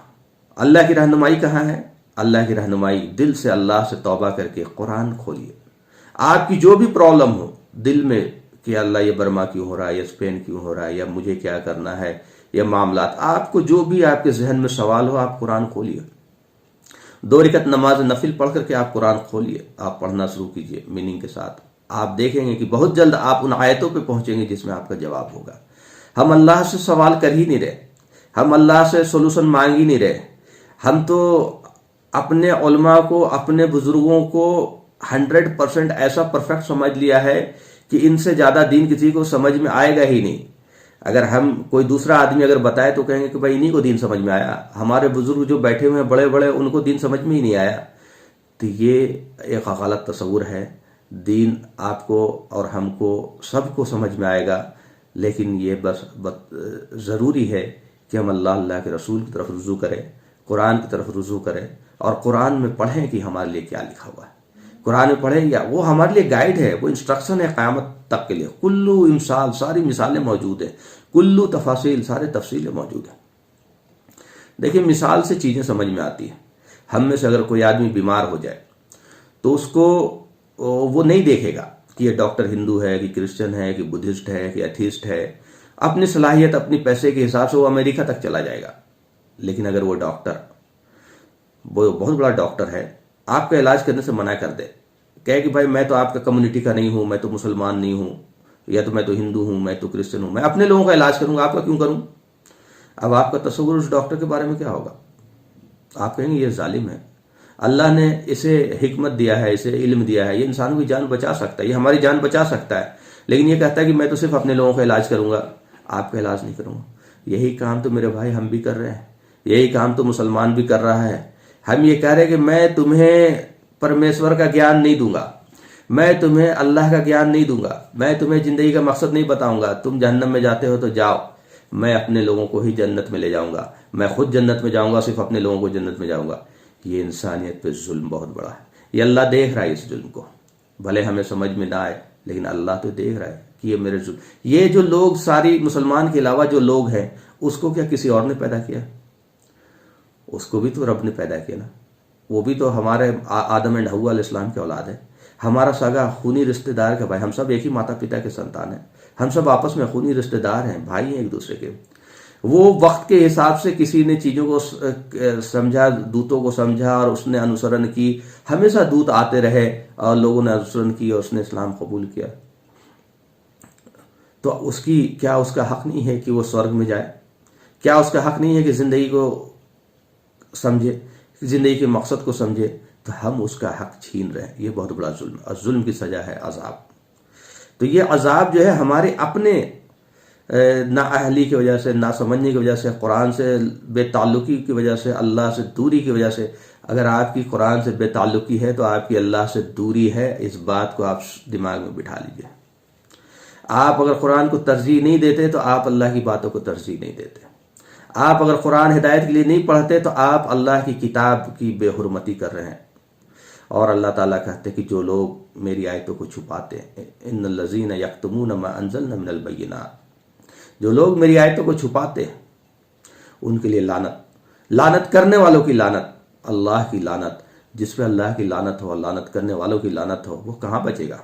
اللہ کی رہنمائی کہاں ہے؟ اللہ کی رہنمائی دل سے اللہ سے توبہ کر کے قرآن کھولیے۔ آپ کی جو بھی پرابلم ہو دل میں کہ اللہ یہ برما کیوں ہو رہا ہے، یا اسپین کیوں ہو رہا ہے، یا مجھے کیا کرنا ہے، یا معاملات، آپ کو جو بھی آپ کے ذہن میں سوال ہو آپ قرآن کھولیے۔ 2 رکعت نماز نفل پڑھ کر کے آپ قرآن کھولیے، آپ پڑھنا شروع کیجئے میننگ کے ساتھ۔ آپ دیکھیں گے کہ بہت جلد آپ ان آیتوں پہ پہنچیں گے جس میں آپ کا جواب ہوگا۔ ہم اللہ سے سوال کر ہی نہیں رہے، ہم اللہ سے سولوشن مانگ ہی نہیں رہے، ہم تو اپنے علماء کو، اپنے بزرگوں کو 100% ایسا پرفیکٹ سمجھ لیا ہے کہ ان سے زیادہ دین کسی کو سمجھ میں آئے گا ہی نہیں۔ اگر ہم کوئی دوسرا آدمی اگر بتائے تو کہیں گے کہ بھائی انہیں کو دین سمجھ میں آیا، ہمارے بزرگ جو بیٹھے ہوئے ہیں بڑے بڑے ان کو دین سمجھ میں ہی نہیں آیا۔ تو یہ ایک غلط تصور ہے۔ دین آپ کو اور ہم کو سب کو سمجھ میں آئے گا، لیکن یہ بس ضروری ہے کہ ہم اللہ کے رسول کی طرف رجوع کریں، قرآن کی طرف رجوع کریں، اور قرآن میں پڑھیں کہ ہمارے لیے کیا لکھا ہوا ہے۔ قرآن میں پڑھیں یا وہ ہمارے لیے گائیڈ ہے، وہ انسٹرکشن ہے قیامت تک کے لیے۔ کلو امثال، ساری مثالیں موجود ہیں، کلو تفاصیل، سارے تفصیلیں موجود ہیں۔ دیکھیں مثال سے چیزیں سمجھ میں آتی ہیں۔ ہم میں سے اگر کوئی آدمی بیمار ہو جائے تو اس کو وہ نہیں دیکھے گا کہ یہ ڈاکٹر ہندو ہے کہ کرسچن ہے کہ بدھسٹ ہے کہ ایتھیسٹ ہے۔ اپنی صلاحیت، اپنی پیسے کے حساب سے وہ امریکہ تک چلا جائے گا۔ لیکن اگر وہ ڈاکٹر، وہ بہت بڑا ڈاکٹر ہے، آپ کا علاج کرنے سے منع کر دے، کہے کہ بھائی میں تو آپ کا کمیونٹی کا نہیں ہوں، میں تو مسلمان نہیں ہوں، یا تو میں تو ہندو ہوں، میں تو کرسچن ہوں، میں اپنے لوگوں کا علاج کروں گا، آپ کا کیوں کروں؟ اب آپ کا تصور اس ڈاکٹر کے بارے میں کیا ہوگا؟ آپ کہیں گے یہ ظالم ہے، اللہ نے اسے حکمت دیا ہے، اسے علم دیا ہے، یہ انسانوں کی جان بچا سکتا ہے، یہ ہماری جان بچا سکتا ہے، لیکن یہ کہتا ہے کہ میں تو صرف اپنے لوگوں کا علاج کروں گا، آپ کا علاج نہیں کروں گا۔ یہی کام تو میرے بھائی ہم بھی کر رہے ہیں، یہی کام تو مسلمان بھی کر رہا ہے۔ ہم یہ کہہ رہے ہیں کہ میں تمہیں پرمیشور کا گیان نہیں دوں گا، میں تمہیں اللہ کا گیان نہیں دوں گا، میں تمہیں زندگی کا مقصد نہیں بتاؤں گا، تم جہنم میں جاتے ہو تو جاؤ، میں اپنے لوگوں کو ہی جنت میں لے جاؤں گا، میں خود جنت میں جاؤں گا، صرف اپنے لوگوں کو جنت میں جاؤں گا۔ یہ انسانیت پہ ظلم بہت بڑا ہے۔ یہ اللہ دیکھ رہا ہے اس ظلم کو، بھلے ہمیں سمجھ میں نہ آئے لیکن اللہ تو دیکھ رہا ہے کہ یہ میرے ظلم، یہ جو لوگ، ساری مسلمان کے علاوہ جو لوگ ہیں، اس کو کیا کسی اور نے پیدا کیا؟ اس کو بھی تو رب نے پیدا کیا نا، وہ بھی تو ہمارے آدم اینڈ حوا علیہ السلام کے اولاد ہے، ہمارا سگا خونی رشتہ دار کا بھائی، ہم سب ایک ہی ماتا پتا کے سنتان ہیں، ہم سب آپس میں خونی رشتہ دار ہیں، بھائی ہیں ایک دوسرے کے۔ وہ وقت کے حساب سے کسی نے چیزوں کو سمجھا، دوتوں کو سمجھا اور اس نے انوسرن کی، ہمیشہ دوت آتے رہے اور لوگوں نے انوسرن کی اور اس نے اسلام قبول کیا۔ تو اس کی کیا اس کا حق نہیں ہے کہ وہ سورگ میں جائے؟ کیا اس کا حق نہیں ہے کہ زندگی کو سمجھے، زندگی کے مقصد کو سمجھے؟ تو ہم اس کا حق چھین رہے ہیں۔ یہ بہت بڑا ظلم، اور ظلم کی سزا ہے عذاب۔ تو یہ عذاب جو ہے ہمارے اپنے نا اہلی کی وجہ سے، نا سمجھنے کی وجہ سے، قرآن سے بے تعلقی کی وجہ سے، اللہ سے دوری کی وجہ سے۔ اگر آپ کی قرآن سے بے تعلقی ہے تو آپ کی اللہ سے دوری ہے، اس بات کو آپ دماغ میں بٹھا لیجئے۔ آپ اگر قرآن کو ترجیح نہیں دیتے تو آپ اللہ کی باتوں کو ترجیح نہیں دیتے۔ آپ اگر قرآن ہدایت کے لیے نہیں پڑھتے تو آپ اللہ کی کتاب کی بے حرمتی کر رہے ہیں۔ اور اللہ تعالیٰ کہتے کہ جو لوگ میری آیتوں کو چھپاتے ہیں، ان الذین یکتمون ما انزلنا من البینات، جو لوگ میری آیتوں کو چھپاتے ہیں ان کے لیے لعنت، لعنت کرنے والوں کی لعنت، اللہ کی لعنت۔ جس پہ اللہ کی لعنت ہو، لعنت کرنے والوں کی لعنت ہو، وہ کہاں بچے گا؟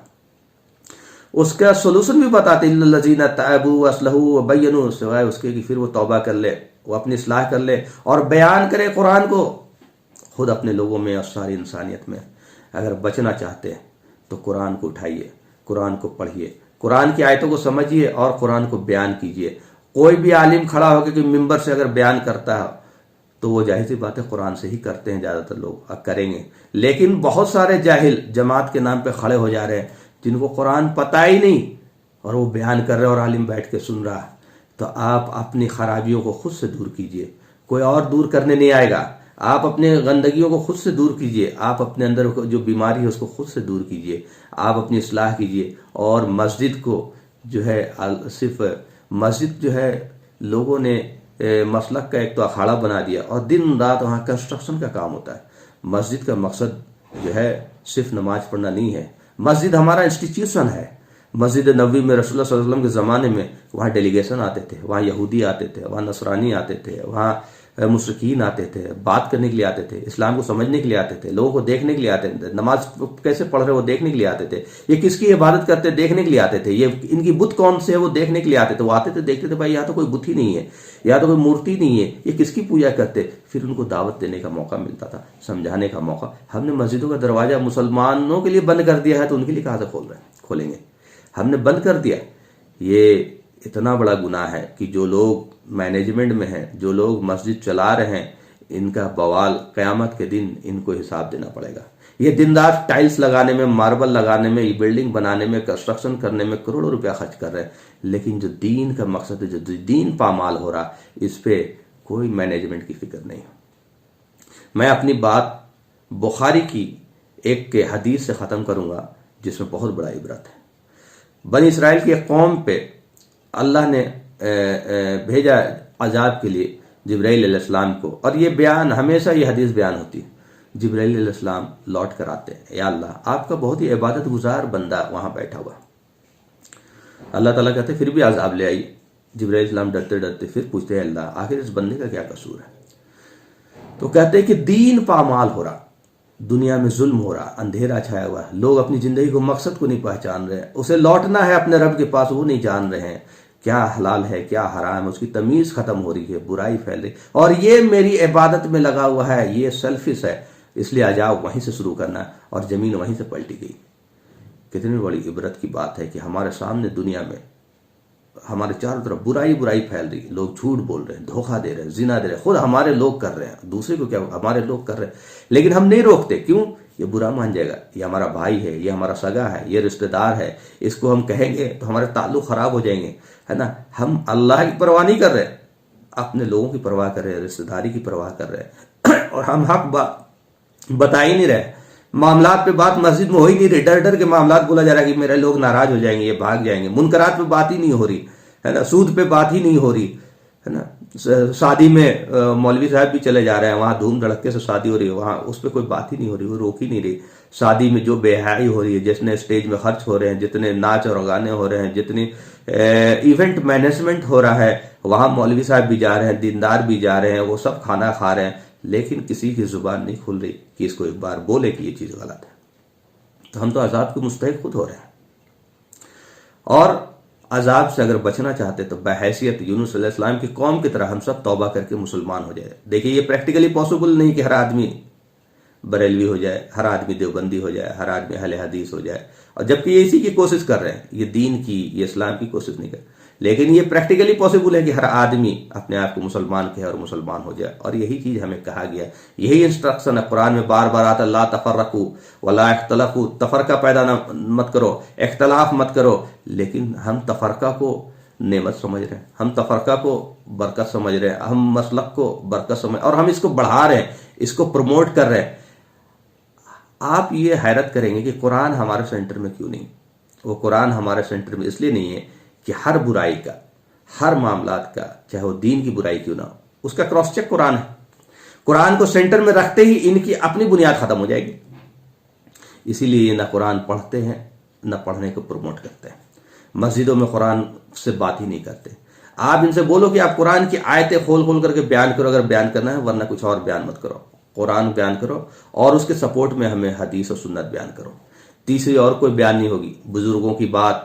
اس کا سولوشن بھی بتاتے ان الذین تابوا واصلحوا وبینوا، سوائے اس کے کہ پھر وہ توبہ کر لے، وہ اپنی اصلاح کر لے اور بیان کرے قرآن کو خود اپنے لوگوں میں اور ساری انسانیت میں۔ اگر بچنا چاہتے ہیں تو قرآن کو اٹھائیے، قرآن کو پڑھیے، قرآن کی آیتوں کو سمجھیے اور قرآن کو بیان کیجیے۔ کوئی بھی عالم کھڑا ہو کے ممبر سے اگر بیان کرتا ہے تو وہ ظاہر سی بات ہے قرآن سے ہی کرتے ہیں، زیادہ تر لوگ کریں گے، لیکن بہت سارے جاہل جماعت کے نام پہ کھڑے ہو جا رہے ہیں جن کو قرآن پتہ ہی نہیں اور وہ بیان کر رہے اور عالم بیٹھ کے سن رہا۔ تو آپ اپنی خرابیوں کو خود سے دور کیجیے، کوئی اور دور کرنے نہیں آئے گا۔ آپ اپنے گندگیوں کو خود سے دور کیجیے، آپ اپنے اندر جو بیماری ہے اس کو خود سے دور کیجیے، آپ اپنی اصلاح کیجیے۔ اور مسجد کو جو ہے صرف مسجد جو ہے لوگوں نے مسلک کا ایک تو اکھاڑا بنا دیا اور دن رات وہاں کنسٹرکشن کا کام ہوتا ہے۔ مسجد کا مقصد جو ہے صرف نماز پڑھنا نہیں ہے، مسجد ہمارا انسٹیٹیوشن ہے۔ مسجد نبوی میں رسول اللہ صلی اللہ علیہ وسلم کے زمانے میں وہاں ڈیلیگیشن آتے تھے، وہاں یہودی آتے تھے، وہاں نصرانی آتے تھے، وہاں مشرکین آتے تھے، بات کرنے کے لیے آتے تھے، اسلام کو سمجھنے کے لیے آتے تھے، لوگوں کو دیکھنے کے لیے آتے تھے، نماز کیسے پڑھ رہے وہ دیکھنے کے لیے آتے تھے، یہ کس کی عبادت کرتے دیکھنے کے لیے آتے تھے، یہ ان کی بت کون سے ہے وہ دیکھنے کے لیے آتے تھے۔ وہ آتے تھے دیکھتے تھے بھائی یہاں تو کوئی بت ہی نہیں ہے، یہاں تو کوئی مورتی نہیں ہے، یہ کس کی پوجا کرتے، پھر ان کو دعوت دینے کا موقع ملتا تھا، سمجھانے کا موقع۔ ہم نے مسجدوں کا دروازہ مسلمانوں کے لیے بند کر دیا ہے تو ان کے لیے کہاں سے کھولیں گے؟ ہم نے بند کر دیا۔ یہ اتنا بڑا گناہ ہے کہ جو لوگ مینجمنٹ میں ہیں، جو لوگ مسجد چلا رہے ہیں، ان کا بوال قیامت کے دن ان کو حساب دینا پڑے گا۔ یہ دن رات ٹائلز لگانے میں، ماربل لگانے میں، بلڈنگ بنانے میں، کنسٹرکشن کرنے میں کروڑوں روپیہ خرچ کر رہے ہیں، لیکن جو دین کا مقصد ہے، جو دین پامال ہو رہا، اس پہ کوئی مینجمنٹ کی فکر نہیں۔ میں اپنی بات بخاری کی ایک حدیث سے ختم کروں گا جس میں بہت بڑا عبرت ہے۔ بنی اسرائیل کی ایک قوم پہ اللہ نے بھیجا عذاب کے لیے جبرائیل علیہ السلام کو، اور یہ بیان ہمیشہ یہ حدیث بیان ہوتی ہے۔ جبرائیل علیہ السلام لوٹ کر آتے ہیں، یا اللہ آپ کا بہت ہی عبادت گزار بندہ وہاں بیٹھا ہوا۔ اللہ تعالیٰ کہتے پھر بھی عذاب لے آئی۔ جبرائیل علیہ السلام ڈرتے ڈرتے پھر پوچھتے ہیں اللہ آخر اس بندے کا کیا قصور ہے؟ تو کہتے ہیں کہ دین پامال ہو رہا، دنیا میں ظلم ہو رہا، اندھیرا چھایا ہوا ہے، لوگ اپنی زندگی کو مقصد کو نہیں پہچان رہے ہیں، اسے لوٹنا ہے اپنے رب کے پاس، وہ نہیں جان رہے ہیں کیا حلال ہے کیا حرام ہے، اس کی تمیز ختم ہو رہی ہے، برائی پھیل رہی، اور یہ میری عبادت میں لگا ہوا ہے، یہ سیلفش ہے، اس لیے آجاؤ وہیں سے شروع کرنا ہے، اور زمین وہیں سے پلٹی گئی۔ کتنی بڑی عبرت کی بات ہے کہ ہمارے سامنے دنیا میں ہمارے چاروں طرف برائی پھیل رہی، لوگ جھوٹ بول رہے ہیں، دھوکہ دے رہے ہیں، زنا دے رہے ہیں، خود ہمارے لوگ کر رہے ہیں، دوسرے کو کیا ہمارے لوگ کر رہے ہیں، لیکن ہم نہیں روکتے۔ کیوں؟ یہ برا مان جائے گا، یہ ہمارا بھائی ہے، یہ ہمارا سگا ہے، یہ رشتہ دار ہے، اس کو ہم کہیں گے تو ہمارے تعلق خراب ہو جائیں گے، ہے نا۔ ہم اللہ کی پرواہ نہیں کر رہے، اپنے لوگوں کی پرواہ کر رہے ہیں، رشتہ داری کی پرواہ کر رہے ہیں، اور ہم حق بتا ہی نہیں رہے۔ معاملات پہ بات مسجد میں ہو ہی نہیں رہی، ڈر ڈر کے معاملات بولا جا رہا ہے کہ میرے لوگ ناراض ہو جائیں گے، یہ بھاگ جائیں گے۔ منکرات پہ بات ہی نہیں ہو رہی ہے نا، سود پہ بات ہی نہیں ہو رہی ہے نا۔ شادی میں مولوی صاحب بھی چلے جا رہے ہیں، وہاں دھوم دھڑکے سے شادی ہو رہی ہے، وہاں اس پہ کوئی بات ہی نہیں ہو رہی، وہ روک ہی نہیں رہی۔ شادی میں جو بے حیائی ہو رہی ہے، جتنے اسٹیج میں خرچ ہو رہے ہیں، جتنے ناچ اور گانے ہو رہے ہیں، جتنی ایونٹ مینجمنٹ ہو رہا ہے، وہاں مولوی صاحب بھی جا رہے ہیں، دیندار بھی جا رہے ہیں، وہ سب کھانا کھا رہے ہیں، لیکن کسی کی زبان نہیں کھل رہی کہ اس کو ایک بار بولے کہ یہ چیز غلط ہے۔ تو ہم تو عذاب کے مستحق خود ہو رہے ہیں، اور عذاب سے اگر بچنا چاہتے تو بحیثیت یونس علیہ السلام کی قوم کی طرح ہم سب توبہ کر کے مسلمان ہو جائے۔ دیکھیے یہ پریکٹیکلی پاسبل نہیں کہ ہر آدمی بریلوی ہو جائے، ہر آدمی دیوبندی ہو جائے، ہر آدمی اہل حدیث ہو جائے، اور جبکہ یہ اسی کی کوشش کر رہے ہیں، یہ دین کی، یہ اسلام کی کوشش نہیں کر رہے، لیکن یہ پریکٹیکلی پاسبل ہے کہ ہر آدمی اپنے آپ کو مسلمان کہے اور مسلمان ہو جائے، اور یہی چیز ہمیں کہا گیا، یہی انسٹرکشن ہے قرآن میں بار بار آتا ہے، لا تفرقوا ولا اختلفوا، تفرقہ پیدا مت کرو، اختلاف مت کرو، لیکن ہم تفرقہ کو نعمت سمجھ رہے ہیں، ہم تفرقہ کو برکت سمجھ رہے ہیں، ہم مسلک کو برکت سمجھ، اور ہم اس کو بڑھا رہے ہیں، اس کو پروموٹ کر رہے ہیں۔ آپ یہ حیرت کریں گے کہ قرآن ہمارے سینٹر میں کیوں نہیں؟ وہ قرآن ہمارے سینٹر میں اس لیے نہیں ہے کہ ہر برائی کا، ہر معاملات کا، چاہے وہ دین کی برائی کیوں نہ ہو، اس کا کراس چیک قرآن ہے۔ قرآن کو سینٹر میں رکھتے ہی ان کی اپنی بنیاد ختم ہو جائے گی، اسی لیے یہ نہ قرآن پڑھتے ہیں نہ پڑھنے کو پروموٹ کرتے ہیں، مسجدوں میں قرآن سے بات ہی نہیں کرتے۔ آپ ان سے بولو کہ آپ قرآن کی آیتیں کھول کر کے بیان کرو اگر بیان کرنا ہے، ورنہ کچھ اور بیان مت کرو، قرآن بیان کرو، اور اس کے سپورٹ میں ہمیں حدیث و سنت بیان کرو، تیسری اور کوئی بیان نہیں ہوگی۔ بزرگوں کی بات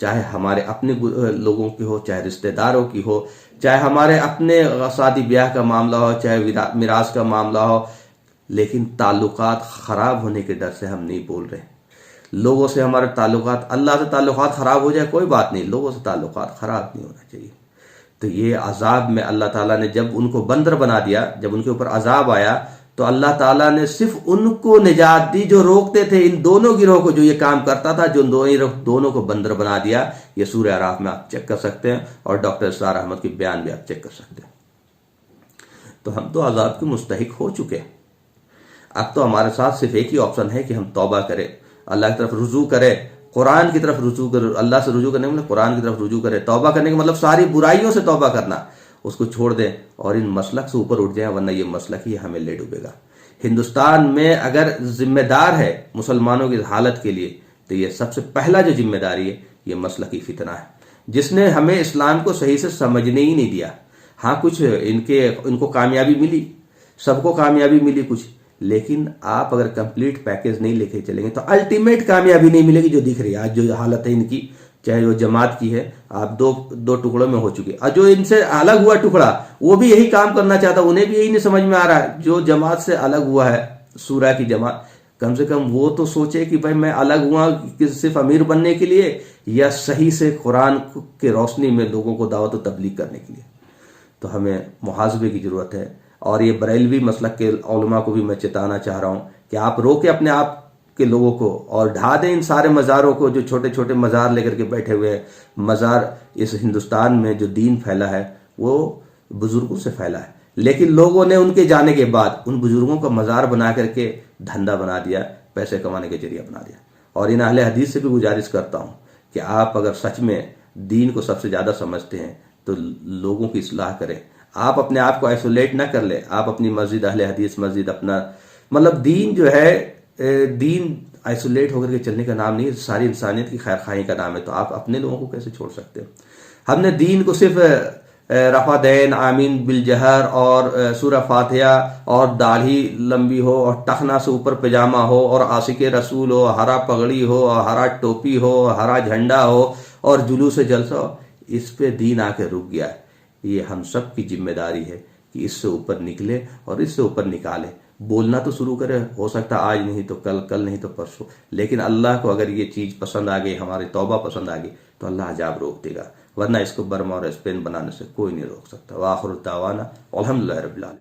چاہے ہمارے اپنے لوگوں کی ہو، چاہے رشتہ داروں کی ہو، چاہے ہمارے اپنے شادی بیاہ کا معاملہ ہو، چاہے میراث کا معاملہ ہو، لیکن تعلقات خراب ہونے کے ڈر سے ہم نہیں بول رہے. لوگوں سے ہمارے تعلقات، اللہ سے تعلقات خراب ہو جائے کوئی بات نہیں، لوگوں سے تعلقات خراب نہیں ہونا چاہیے. تو یہ عذاب میں اللہ تعالیٰ نے جب ان کو بندر بنا دیا، جب ان کے اوپر عذاب آیا، تو اللہ تعالیٰ نے صرف ان کو نجات دی جو روکتے تھے ان دونوں گروہ کو، جو یہ کام کرتا تھا، جو دونوں کو بندر بنا دیا. یہ سورہ اعراف میں آپ چیک کر سکتے ہیں، اور ڈاکٹر اسرار احمد کی بیان بھی آپ چیک کر سکتے ہیں. تو ہم تو عذاب کے مستحق ہو چکے. اب تو ہمارے ساتھ صرف ایک ہی آپشن ہے کہ ہم توبہ کریں، اللہ کی طرف رجوع کریں، قرآن کی طرف رجوع کرے. اللہ سے رجوع کرنے کے مطلب قرآن کی طرف رجوع کرے. توبہ کرنے کا مطلب ساری برائیوں سے توبہ کرنا، اس کو چھوڑ دیں اور ان مسلک سے اوپر اٹھ جائیں، ورنہ یہ مسلک ہی ہمیں لے ڈوبے گا. ہندوستان میں اگر ذمہ دار ہے مسلمانوں کی حالت کے لیے، تو یہ سب سے پہلا جو ذمہ داری ہے یہ مسلکی فتنہ ہے، جس نے ہمیں اسلام کو صحیح سے سمجھنے ہی نہیں دیا. ہاں کچھ ان کو کامیابی ملی، سب کو کامیابی ملی کچھ، لیکن آپ اگر کمپلیٹ پیکج نہیں لے کے چلیں گے تو الٹیمیٹ کامیابی نہیں ملے گی. جو دکھ رہی ہے آج جو حالت ہے ان کی، چاہے وہ جماعت کی ہے، آپ دو ٹکڑوں میں ہو چکے، اور جو ان سے الگ ہوا ٹکڑا وہ بھی یہی کام کرنا چاہتا، انہیں بھی یہی نہیں سمجھ میں آ رہا ہے. جو جماعت سے الگ ہوا ہے، سورہ کی جماعت، کم سے کم وہ تو سوچے کہ بھائی میں الگ ہوا کہ صرف امیر بننے کے لیے، یا صحیح سے قرآن کے روشنی میں لوگوں کو دعوت و تبلیغ کرنے کے لیے. تو ہمیں محاسبے کی ضرورت ہے. اور یہ بریلوی مسلک کے علماء کو بھی میں چتانا چاہ رہا ہوں کہ آپ روکے اپنے آپ کے لوگوں کو، اور ڈھا دیں ان سارے مزاروں کو جو چھوٹے چھوٹے مزار لے کر کے بیٹھے ہوئے ہیں. مزار اس ہندوستان میں جو دین پھیلا ہے وہ بزرگوں سے پھیلا ہے، لیکن لوگوں نے ان کے جانے کے بعد ان بزرگوں کا مزار بنا کر کے دھندا بنا دیا، پیسے کمانے کے ذریعہ بنا دیا. اور ان اہل حدیث سے بھی گزارش کرتا ہوں کہ آپ اگر سچ میں دین کو سب سے زیادہ سمجھتے ہیں تو لوگوں کی اصلاح کریں. آپ اپنے آپ کو آئسولیٹ نہ کر لیں. آپ اپنی مسجد، اہل حدیث مسجد، اپنا مطلب دین جو ہے، دین آئسولیٹ ہو کر کے چلنے کا نام نہیں، ساری انسانیت کی خیر خواہی کا نام ہے. تو آپ اپنے لوگوں کو کیسے چھوڑ سکتے ہیں؟ ہم نے دین کو صرف رفع دین، آمین بالجہر، اور سورہ فاتحہ، اور داڑھی لمبی ہو، اور ٹخنا سے اوپر پجامہ ہو، اور عاشق رسول ہو، ہرا پگڑی ہو، ہرا ٹوپی ہو، ہرا جھنڈا ہو، اور جلوس جلسہ ہو، اس پہ دین آ کے رک گیا ہے. یہ ہم سب کی ذمہ داری ہے کہ اس سے اوپر نکلے اور اس سے اوپر نکالے. بولنا تو شروع کرے، ہو سکتا آج نہیں تو کل، کل نہیں تو پرسوں، لیکن اللہ کو اگر یہ چیز پسند آ گئی، ہماری توبہ پسند آ گئی، تو اللہ عذاب روک دے گا، ورنہ اس کو برما اور اسپین بنانے سے کوئی نہیں روک سکتا. وآخر دعوانا الحمدللہ رب العالمین.